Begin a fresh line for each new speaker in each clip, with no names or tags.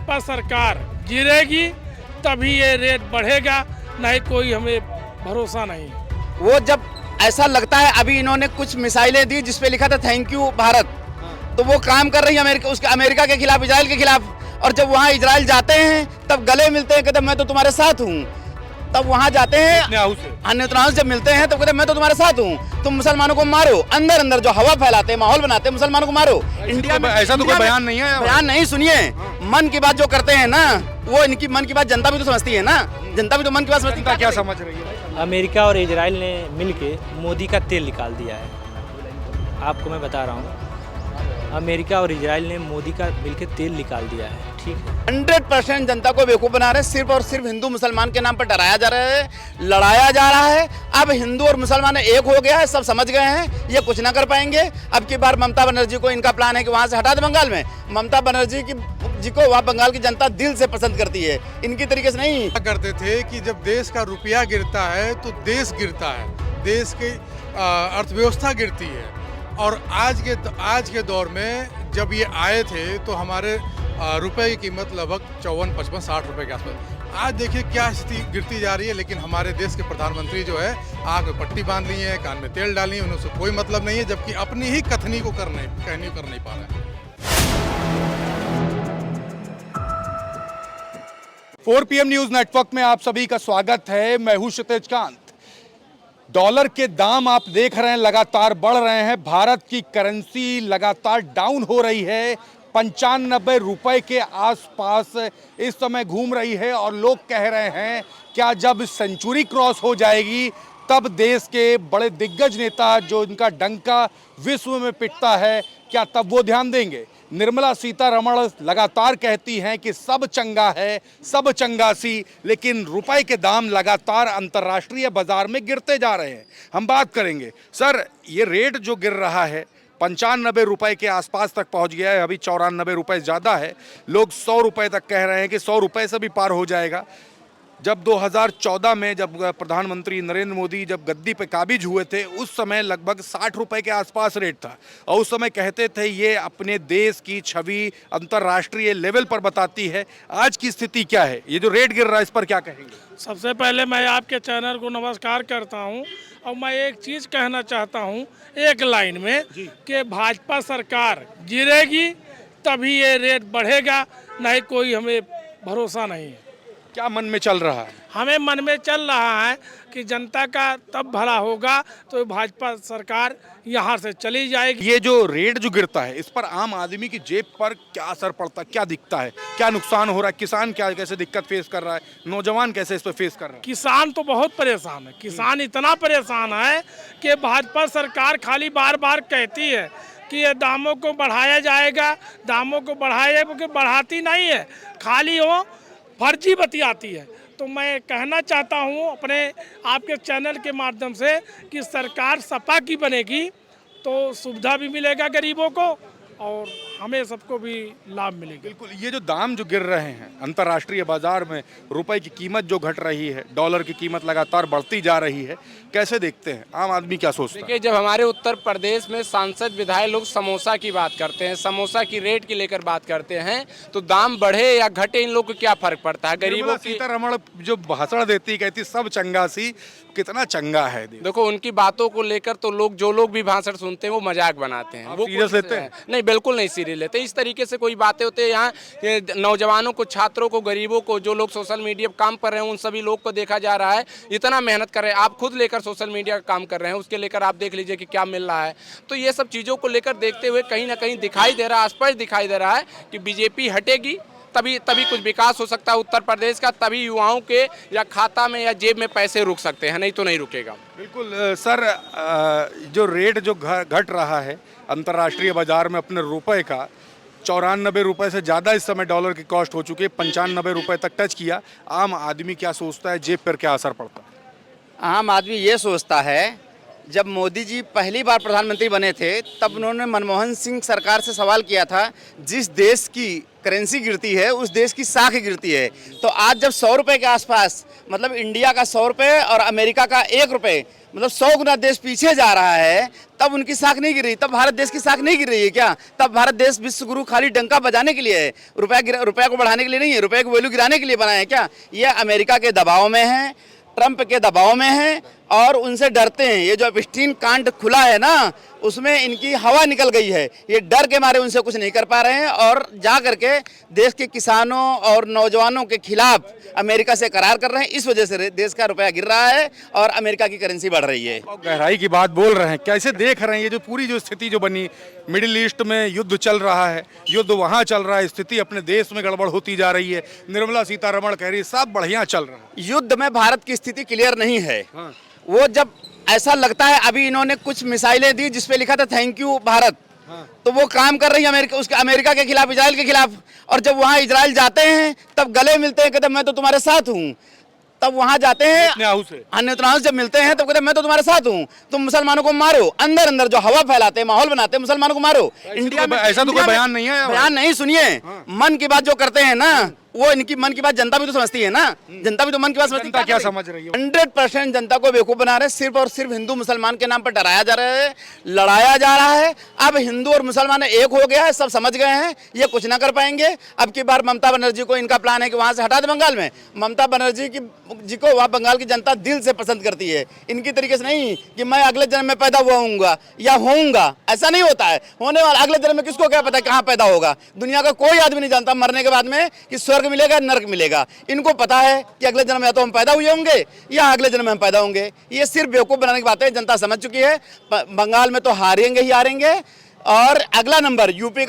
भाजपा सरकार गिरेगी तभी ये रेट बढ़ेगा, नहीं कोई हमें भरोसा नहीं।
वो जब ऐसा लगता है, अभी इन्होंने कुछ मिसाइलें दी जिसपे लिखा था थैंक यू भारत, तो वो काम कर रही है अमेरिका के खिलाफ, इजराइल के खिलाफ। और जब वहाँ इजराइल जाते हैं तब गले मिलते हैं, कहते मैं तो तुम्हारे साथ हूँ। तब वहाँ जाते हैं नेतन्याहू से जब मिलते हैं तब कहते मैं तो तुम्हारे साथ हूँ, तुम मुसलमानों को मारो। अंदर अंदर जो हवा फैलाते हैं, माहौल बनाते हैं, मुसलमानों को मारो। इंडिया में ऐसा तो कोई बयान नहीं है। बयान नहीं, सुनिए, मन की बात जो करते हैं ना, वो इनकी मन की बात जनता भी तो समझती है ना। जनता भी तो मन की बात समझती है। क्या समझ रही है?
अमेरिका और इजराइल ने मिलके मोदी का तेल निकाल दिया है। आपको मैं बता रहा हूँ, अमेरिका और इजराइल ने मोदी का मिलके तेल निकाल दिया है। ठीक है,
100% जनता को बेवकूफ़ बना रहे हैं। सिर्फ और सिर्फ हिंदू मुसलमान के नाम पर डराया जा रहा है, लड़ाया जा रहा है। अब हिंदू और मुसलमान एक हो गया है, सब समझ गए हैं ये कुछ ना कर पाएंगे। अब की बार ममता बनर्जी को इनका प्लान है कि वहाँ से हटा दे बंगाल में। ममता बनर्जी जी को वहाँ बंगाल की जनता दिल से पसंद करती है, इनकी तरीके से नहीं।
करते थे कि जब देश का रुपया गिरता है तो देश गिरता है, देश की अर्थव्यवस्था गिरती है। और आज के दौर में जब ये आए थे तो हमारे रुपए की कीमत लगभग 54, 55, 60 रुपए के आसपास। आज देखिए क्या स्थिति गिरती जा रही है। लेकिन हमारे देश के प्रधानमंत्री जो है आँख में पट्टी बांध ली है, कान में तेल डाली है, उन्हें कोई मतलब नहीं है, जबकि अपनी ही कथनी को कर नहीं पा रहे हैं।
4 PM न्यूज नेटवर्क में आप सभी का स्वागत है। मैं हूं क्षितिज कांत। डॉलर के दाम आप देख रहे हैं लगातार बढ़ रहे हैं। भारत की करेंसी लगातार डाउन हो रही है, 95 रुपए के आसपास इस समय घूम रही है। और लोग कह रहे हैं क्या जब सेंचुरी क्रॉस हो जाएगी तब देश के बड़े दिग्गज नेता जो इनका डंका विश्व में पिटता है, क्या तब वो ध्यान देंगे? निर्मला सीतारमण लगातार कहती हैं कि सब चंगा है, सब चंगा सी, लेकिन रुपए के दाम लगातार अंतर्राष्ट्रीय बाजार में गिरते जा रहे हैं। हम बात करेंगे सर, ये रेट जो गिर रहा है 95 रुपए के आसपास तक पहुंच गया है, अभी 94 रुपए ज़्यादा है। लोग 100 रुपए तक कह रहे हैं कि 100 रुपए से भी पार हो जाएगा। जब 2014 में जब प्रधानमंत्री नरेंद्र मोदी जब गद्दी पे काबिज हुए थे, उस समय लगभग 60 रुपए के आसपास रेट था। और उस समय कहते थे ये अपने देश की छवि अंतर्राष्ट्रीय लेवल पर बताती है। आज की स्थिति क्या है? ये जो रेट गिर रहा है इस पर क्या कहेंगे?
सबसे पहले मैं आपके चैनल को नमस्कार करता हूं और मैं एक चीज़ कहना चाहता हूं एक लाइन में कि भाजपा सरकार गिरेगी तभी ये रेट बढ़ेगा, नहीं कोई हमें भरोसा नहीं है।
क्या मन में चल रहा है?
हमें मन में चल रहा है कि जनता का तब भला होगा तो भाजपा सरकार यहाँ से चली जाएगी।
ये जो रेट जो गिरता है इस पर आम आदमी की जेब पर क्या असर पड़ता है, क्या दिखता है, क्या नुकसान हो रहा है? किसान क्या कैसे दिक्कत फेस कर रहा है, नौजवान कैसे इस पर फेस कर रहा है?
किसान तो बहुत परेशान है। किसान इतना परेशान है कि भाजपा सरकार खाली बार बार कहती है कि ये दामों को बढ़ाया जाएगा, दामों को बढ़ाया, बढ़ाती नहीं है, खाली वो फर्जी बतियाती है। तो मैं कहना चाहता हूँ अपने आपके चैनल के माध्यम से कि सरकार सपा की बनेगी तो सुविधा भी मिलेगा गरीबों को और हमें सबको भी लाभ मिलेगा।
बिल्कुल, ये जो दाम जो गिर रहे हैं अंतर्राष्ट्रीय बाजार में, रुपए की कीमत जो घट रही है, डॉलर की कीमत लगातार बढ़ती जा रही है, कैसे देखते हैं? आम आदमी क्या सोचता है?
देखिए, जब हमारे उत्तर प्रदेश में सांसद विधायक लोग समोसा की बात करते हैं, समोसा की रेट की लेकर बात करते हैं, तो दाम बढ़े या घटे इन लोग को क्या फर्क पड़ता है? गरीबों की
सीतारमण जो भाषण देती कहती सब चंगा सी, कितना चंगा है?
देखो, उनकी बातों को लेकर तो जो लोग भी भाषण सुनते हैं वो मजाक बनाते हैं, वो
सीरियस लेते हैं?
नहीं, बिल्कुल नहीं सीरियस लेते। इस तरीके से कोई बातें होते हैं यहाँ नौजवानों को, छात्रों को, गरीबों को, जो लोग सोशल मीडिया पर काम कर रहे हैं उन सभी लोग को देखा जा रहा है इतना मेहनत कर रहे हैं। आप खुद लेकर सोशल मीडिया का काम कर रहे हैं, उसके लेकर आप देख लीजिए कि क्या मिल रहा है। तो ये सब चीज़ों को लेकर देखते हुए कहीं ना कहीं दिखाई दे रहा है, स्पष्ट दिखाई दे रहा है कि बीजेपी हटेगी तभी कुछ विकास हो सकता है उत्तर प्रदेश का, तभी युवाओं के या खाता में या जेब में पैसे रुक सकते हैं, नहीं तो नहीं रुकेगा।
बिल्कुल सर, जो रेट जो घट रहा है अंतर्राष्ट्रीय बाजार में अपने रुपए का, 94 रुपए से ज़्यादा इस समय डॉलर की कॉस्ट हो चुकी है, 95 रुपए तक टच किया। आम आदमी क्या सोचता है, जेब पर क्या असर पड़ता है?
आम आदमी ये सोचता है जब मोदी जी पहली बार प्रधानमंत्री बने थे तब उन्होंने मनमोहन सिंह सरकार से सवाल किया था, जिस देश की करेंसी गिरती है उस देश की साख गिरती है। तो आज जब 100 रुपये के आसपास, मतलब इंडिया का 100 रुपये और अमेरिका का 1 रुपये, मतलब 100 गुना देश पीछे जा रहा है, तब उनकी साख नहीं गिर रही, तब भारत देश की साख नहीं गिर रही है क्या? तब भारत देश विश्व गुरु खाली डंका बजाने के लिए है, रुपया को बढ़ाने के लिए नहीं है, रुपये की वैल्यू गिराने के लिए बनाया है क्या? ये अमेरिका के दबाव में है, ट्रंप के दबाव में है और उनसे डरते हैं। ये जो एप्स्टीन कांड खुला है ना, उसमें इनकी हवा निकल गई है। ये डर के मारे उनसे कुछ नहीं कर पा रहे हैं और जा करके देश के किसानों और नौजवानों के खिलाफ अमेरिका से करार कर रहे हैं। इस वजह से देश का रुपया गिर रहा है और अमेरिका की करेंसी बढ़ रही है।
और गहराई की बात बोल रहे हैं, कैसे देख रहे हैं ये जो पूरी जो स्थिति जो बनी, मिडिल ईस्ट में युद्ध चल रहा है, युद्ध वहाँ चल रहा है, स्थिति अपने देश में गड़बड़ होती जा रही है, निर्मला सीतारमण कह रही है सब बढ़िया चल रहा है।
युद्ध में भारत की स्थिति क्लियर नहीं है। वो जब ऐसा लगता है, अभी इन्होंने कुछ मिसाइलें दी जिसपे लिखा था थैंक यू भारत, तो वो काम कर रही है अमेरिका के खिलाफ, इजराइल के खिलाफ। और जब वहाँ इजराइल जाते हैं तब गले मिलते हैं, कहते मैं तो तुम्हारे साथ हूँ। तब वहाँ जाते हैं नेतन्याहू से जब मिलते हैं तो कहते मैं तो तुम्हारे साथ हूँ, तुम मुसलमानों को मारो। अंदर अंदर जो हवा फैलाते हैं, माहौल बनाते हैं, मुसलमानों को मारो। इंडिया में ऐसा तो कोई बयान नहीं है। बयान नहीं, सुनिए, मन की बात जो करते हैं ना, वो इनकी मन की बात जनता भी तो समझती है ना, जनता भी तो मन की बात समझती है।
क्या समझ रही है?
100% जनता को बेवकूफ बना रहे, सिर्फ और सिर्फ हिंदू मुसलमान के नाम पर डराया जा रहा है, लड़ाया जा रहा है। अब हिंदू और मुसलमान एक हो गया है, सब समझ गए हैं, ये कुछ ना कर पाएंगे। अब की बार ममता बनर्जी को इनका प्लान है कि वहां से हटा दे बंगाल में। ममता बनर्जी जी को वहाँ बंगाल की जनता दिल से पसंद करती है, इनकी तरीके से नहीं कि मैं अगले जन्म में पैदा हुआ हूँगा या होऊंगा, ऐसा नहीं होता है। होने वाला अगले जन्म में किसको क्या पता कहाँ पैदा होगा। दुनिया का कोई आदमी नहीं जानता मरने के बाद में कि स्वर्ग मिलेगा नरक मिलेगा। इनको पता है कि अगले जन्म में या तो हम पैदा हुए होंगे या अगले जन्म में हम पैदा होंगे। ये सिर्फ बेवकूफ बनाने की बातें जनता समझ चुकी है। बंगाल में तो हारेंगे ही हारेंगे और अगला नंबर यूपी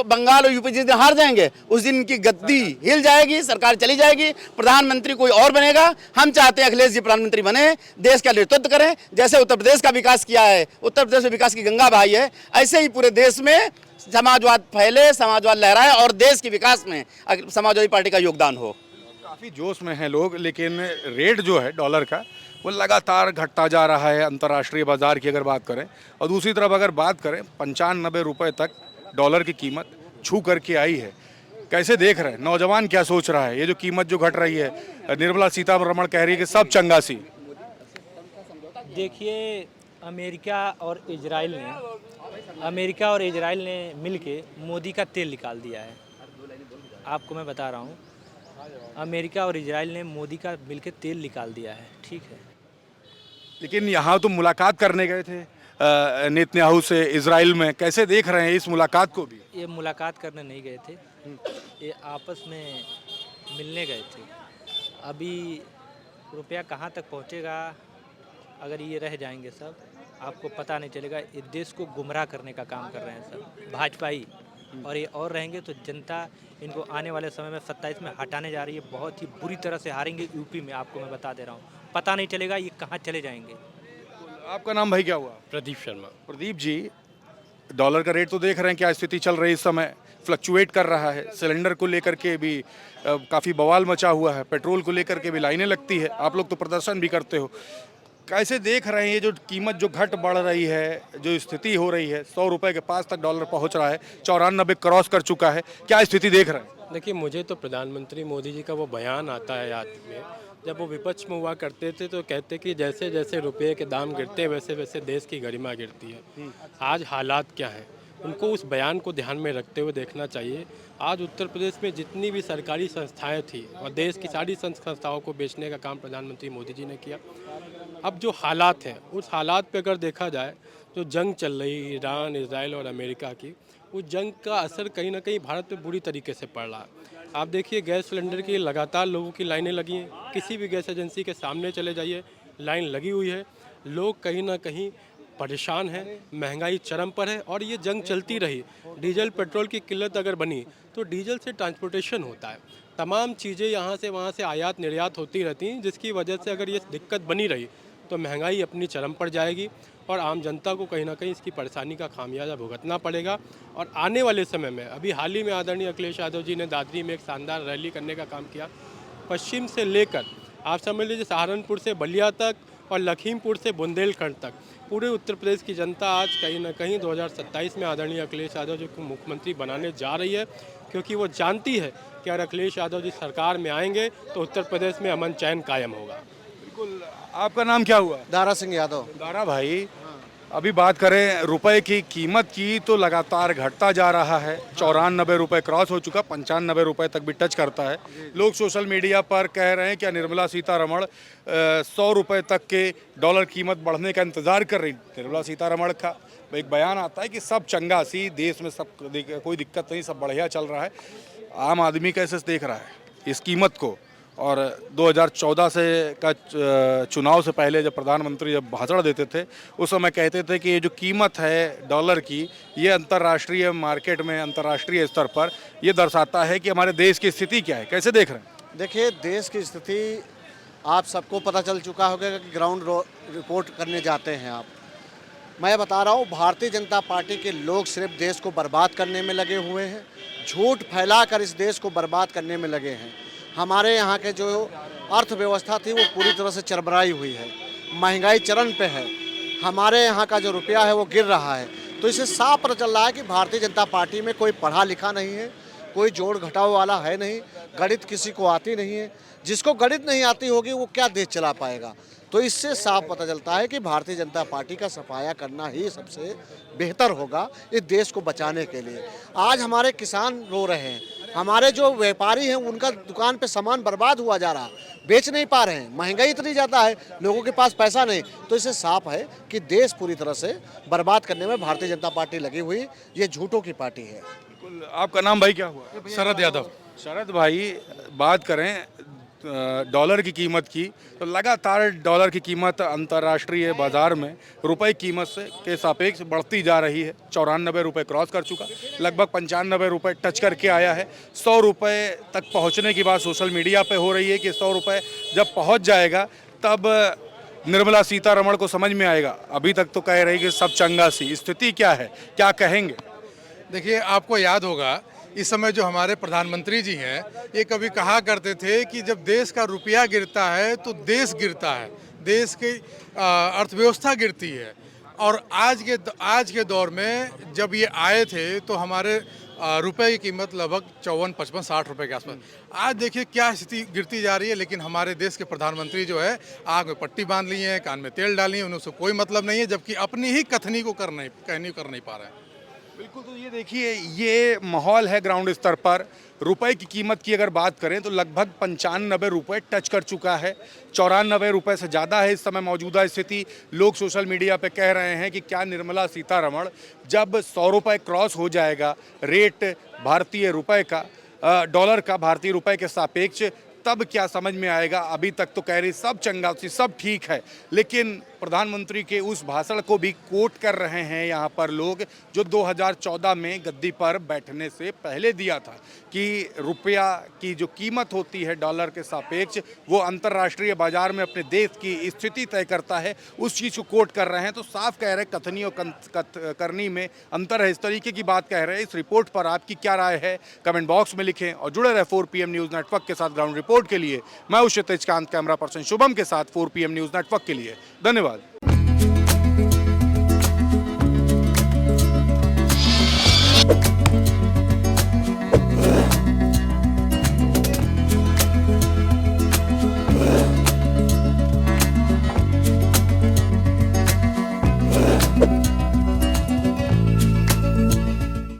बंगाल और यूपी जिस दिन हार जाएंगे उस दिन इनकी गद्दी हिल जाएगी, सरकार चली जाएगी, प्रधानमंत्री कोई और बनेगा। हम चाहते हैं अखिलेश जी प्रधानमंत्री बने, देश का नेतृत्व करें। जैसे उत्तर प्रदेश का विकास किया है, उत्तर प्रदेश में विकास की गंगा बहाई है, ऐसे ही पूरे देश में समाजवाद फैले, समाजवाद लहराए और देश के विकास में समाजवादी पार्टी का योगदान हो।
काफ़ी जोश में हैं लोग, लेकिन रेट जो है डॉलर का वो लगातार घटता जा रहा है अंतर्राष्ट्रीय बाजार की अगर बात करें। और दूसरी तरफ अगर बात करें 95 रुपये तक डॉलर की कीमत छू करके आई है। कैसे देख रहे हैं, नौजवान क्या सोच रहा है? ये जो कीमत जो घट रही है, निर्मला सीतारमण कह रही है कि सब चंगा सी।
देखिए, अमेरिका और इजराइल ने मिलके मोदी का तेल निकाल दिया है। आपको मैं बता रहा हूँ, अमेरिका और इजराइल ने मोदी का मिलके तेल निकाल दिया है, ठीक है।
लेकिन यहाँ तो मुलाकात करने गए थे नेतन्याहू से इजराइल में, कैसे देख रहे हैं इस मुलाकात को भी?
ये मुलाकात करने नहीं गए थे, ये आपस में मिलने गए थे। अभी रुपया कहाँ तक पहुँचेगा, अगर ये रह जाएंगे सब, आपको पता नहीं चलेगा। इस देश को गुमराह करने का काम कर रहे हैं सब भाजपाई, और ये और रहेंगे तो जनता इनको आने वाले समय में 27 में हटाने जा रही है। बहुत ही बुरी तरह से हारेंगे यूपी में, आपको मैं बता दे रहा हूँ। पता नहीं चलेगा ये कहाँ चले जाएंगे।
आपका नाम भाई क्या हुआ?
प्रदीप शर्मा।
प्रदीप जी, डॉलर का रेट तो देख रहे हैं, क्या स्थिति चल रही है इस समय? फ्लक्चुएट कर रहा है। सिलेंडर को लेकर के भी काफ़ी बवाल मचा हुआ है, पेट्रोल को लेकर के भी लाइनें लगती है, आप लोग तो प्रदर्शन भी करते हो। कैसे देख रहे हैं ये जो कीमत जो घट बढ़ रही है, जो स्थिति हो रही है? 100 रुपये के पास तक डॉलर पहुंच रहा है, 94 क्रॉस कर चुका है, क्या स्थिति देख रहे हैं?
देखिए, मुझे तो प्रधानमंत्री मोदी जी का वो बयान आता है याद में, जब वो विपक्ष में हुआ करते थे तो कहते कि जैसे जैसे रुपये के दाम गिरते हैं वैसे वैसे देश की गरिमा गिरती है। आज हालात क्या हैं, उनको उस बयान को ध्यान में रखते हुए देखना चाहिए। आज उत्तर प्रदेश में जितनी भी सरकारी संस्थाएं थी और देश की सारी संस्थाओं को बेचने का काम प्रधानमंत्री मोदी जी ने किया। अब जो हालात हैं, उस हालात पे अगर देखा जाए तो जंग चल रही ईरान, इजराइल और अमेरिका की, उस जंग का असर कहीं ना कहीं भारत पे बुरी तरीके से पड़ रहा है। आप देखिए, गैस सिलेंडर की लगातार लोगों की लाइनें लगी हैं। किसी भी गैस एजेंसी के सामने चले जाइए, लाइन लगी हुई है। लोग कहीं ना कहीं परेशान हैं, महंगाई चरम पर है और ये जंग चलती रही। डीजल पेट्रोल की किल्लत अगर बनी तो डीजल से ट्रांसपोर्टेशन होता है, तमाम चीज़ें यहाँ से वहाँ से आयात निर्यात होती रहती हैं, जिसकी वजह से अगर ये दिक्कत बनी रही तो महंगाई अपनी चरम पर जाएगी और आम जनता को कहीं ना कहीं इसकी परेशानी का खामियाजा भुगतना पड़ेगा। और आने वाले समय में, अभी हाल ही में आदरणीय अखिलेश यादव जी ने दादरी में एक शानदार रैली करने का काम किया। पश्चिम से लेकर आप समझ लीजिए सहारनपुर से बलिया तक और लखीमपुर से बुंदेलखंड तक पूरे उत्तर प्रदेश की जनता आज कहीं ना कहीं 2027 में आदरणीय अखिलेश यादव जी को मुख्यमंत्री बनाने जा रही है, क्योंकि वो जानती है कि अगर अखिलेश यादव जी सरकार में आएंगे तो उत्तर प्रदेश में अमन चैन कायम होगा।
बिल्कुल। आपका नाम क्या हुआ?
दारा सिंह यादव।
दारा भाई, अभी बात करें रुपए की कीमत की तो लगातार घटता जा रहा है। 94 रुपये क्रॉस हो चुका, 95 रुपये तक भी टच करता है। लोग सोशल मीडिया पर कह रहे हैं कि निर्मला सीतारमण 100 रुपये तक के डॉलर कीमत बढ़ने का इंतज़ार कर रही। निर्मला सीतारमण का एक बयान आता है कि सब चंगा सी, देश में सब कोई दिक्कत नहीं, सब बढ़िया चल रहा है। आम आदमी कैसे देख रहा है इस कीमत को? और 2014 से का चुनाव से पहले जब प्रधानमंत्री जब भाषण देते थे उस समय कहते थे कि ये जो कीमत है डॉलर की, ये अंतर्राष्ट्रीय मार्केट में, अंतर्राष्ट्रीय स्तर पर ये दर्शाता है कि हमारे देश की स्थिति क्या है। कैसे देख रहे हैं?
देखिए, देश की स्थिति आप सबको पता चल चुका होगा कि ग्राउंड रिपोर्ट करने जाते हैं आप। मैं बता रहा हूँ, भारतीय जनता पार्टी के लोग सिर्फ देश को बर्बाद करने में लगे हुए हैं, झूठ फैलाकर इस देश को बर्बाद करने में लगे हैं। हमारे यहाँ के जो अर्थव्यवस्था थी वो पूरी तरह से चरमराई हुई है, महंगाई चरम पे है, हमारे यहाँ का जो रुपया है वो गिर रहा है। तो इससे साफ पता चल रहा है कि भारतीय जनता पार्टी में कोई पढ़ा लिखा नहीं है, कोई जोड़ घटाव वाला है नहीं, गणित किसी को आती नहीं है। जिसको गणित नहीं आती होगी वो क्या देश चला पाएगा? तो इससे साफ पता चलता है कि भारतीय जनता पार्टी का सफाया करना ही सबसे बेहतर होगा इस देश को बचाने के लिए। आज हमारे किसान रो रहे हैं, हमारे जो व्यापारी हैं उनका दुकान पे सामान बर्बाद हुआ जा रहा, बेच नहीं पा रहे हैं, महंगाई इतनी ज़्यादा है, लोगों के पास पैसा नहीं। तो इससे साफ है कि देश पूरी तरह से बर्बाद करने में भारतीय जनता पार्टी लगी हुई, ये झूठों की पार्टी है।
बिल्कुल। आपका नाम भाई क्या हुआ?
शरद यादव।
शरद भाई, बात करें डॉलर की कीमत की तो लगातार डॉलर की कीमत अंतर्राष्ट्रीय बाजार में रुपए कीमत से के सापेक्ष बढ़ती जा रही है। 94 रुपये क्रॉस कर चुका, लगभग 95 रुपये टच करके आया है। 100 रुपये तक पहुंचने की बात सोशल मीडिया पे हो रही है कि 100 रुपये जब पहुंच जाएगा तब निर्मला सीतारमण को समझ में आएगा। अभी तक तो कह रही कि सब चंगा सी, स्थिति क्या है, क्या कहेंगे?
देखिए, आपको याद होगा इस समय जो हमारे प्रधानमंत्री जी हैं, ये कभी कहा करते थे कि जब देश का रुपया गिरता है तो देश गिरता है, देश की अर्थव्यवस्था गिरती है। और आज के दौर में जब ये आए थे तो हमारे रुपए की कीमत लगभग 54, 55, 60 रुपए के आसपास। आज देखिए क्या स्थिति गिरती जा रही है, लेकिन हमारे देश के प्रधानमंत्री जो है आग में पट्टी बांध ली है, कान में तेल डाली है, उनसे कोई मतलब नहीं है, जबकि अपनी ही कथनी को कर नहीं पा रहे हैं।
बिल्कुल। तो ये देखिए, ये माहौल है ग्राउंड स्तर पर। रुपए की कीमत की अगर बात करें तो लगभग 95 रुपये टच कर चुका है, 94 रुपये से ज़्यादा है इस समय मौजूदा स्थिति। लोग सोशल मीडिया पे कह रहे हैं कि क्या निर्मला सीतारमण जब 100 रुपये क्रॉस हो जाएगा रेट भारतीय रुपए का, डॉलर का भारतीय रुपए के सापेक्ष, तब क्या समझ में आएगा? अभी तक तो कह रही सब चंगा सी, सब ठीक है, लेकिन प्रधानमंत्री के उस भाषण को भी कोट कर रहे हैं यहाँ पर लोग, जो 2014 में गद्दी पर बैठने से पहले दिया था कि रुपया की जो कीमत होती है डॉलर के सापेक्ष वो अंतर्राष्ट्रीय बाजार में अपने देश की स्थिति तय करता है, उस चीज़ को कोट कर रहे हैं। तो साफ कह रहे हैं कथनी और करनी में अंतर है, इस तरीके की बात कह रहे हैं। इस रिपोर्ट पर आपकी क्या राय है कमेंट बॉक्स में लिखें और जुड़े रहे 4 PM न्यूज़ नेटवर्क के साथ। ग्राउंड रिपोर्ट के लिए मैं क्षितिज कांत, कैमरा पर्सन शुभम के साथ 4 PM न्यूज़ नेटवर्क के लिए धन्यवाद।